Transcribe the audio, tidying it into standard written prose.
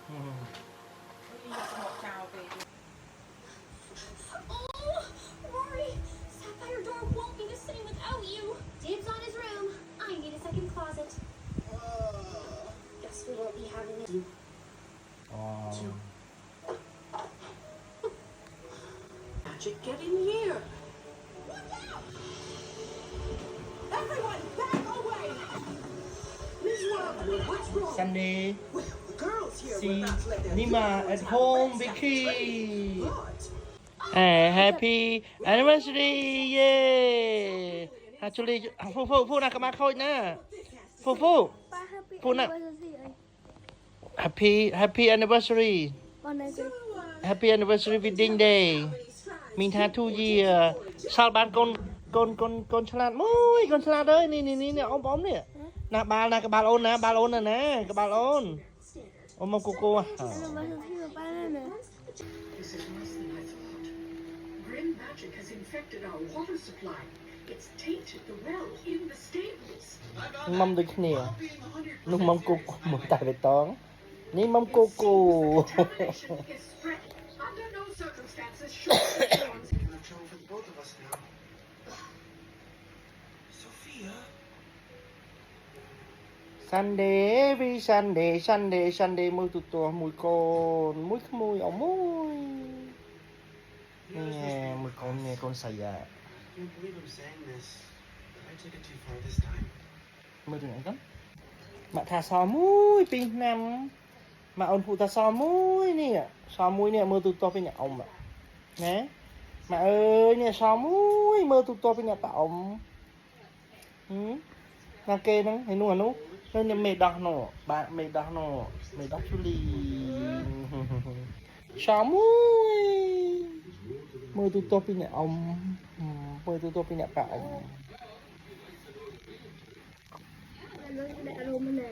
Oh, Rory, Sapphire Door won't be the same without you. Dibs on his room. I need a second closet. Guess we won't be having it. Magic, get in here. Look out! Everyone, back away! Miss Wildwood, what's wrong? Sunday Well, the girls here see will not let their Nima heroes at have home wet Vicky But happy anniversary yeah actually Phu nè các bạn khôi nè Phu happy anniversary happy anniversary wedding day mình tha 2 year sao bạn conฉลาดมุ้ยconฉลาดเอ้ยนี่อมเนี่ยนะบาลนะกระบาลโอนนะบาลโอนนะกระบาลโอนอมโกโก้อ่ะ This is worse than I thought. Grim magic has infected our water supply. It's tainted the well in the stables. มอมด้วยគ្នាนุ่มมอมโกโก้หมดตายไปตองนี่มอมโกโก้ Contamination is spreading. Under no circumstances should the storms Much trouble for the both of us now. Sophia? Sunday every Sunday មួយទូទាស់មួយកូនមួយក្មួយអមួយនេះមួយកូននេះកូនស្រីអា I can't believe I'm saying this, but I took it too far this time. មើលទៅអីកូនមកថាសមួយពីរឆ្នាំមកអូនពូថាសមួយនេះសមួយនេះមើលទូទាស់ពីអ្នកអ៊ំណាមកអើយនេះសមួយមើលទូទាស់ពីអ្នកប៉ាអ៊ំណាគេហ្នឹងហើយនោះអានោះនៅមេដោះនោះបាទមេដោះនោះមេដោះជូលីសមួយមើលទូទាស់ពីអ្នកអ៊ំមើលទូទាស់ពីអ្នកប៉ាអ៊ំ Ada aroma na.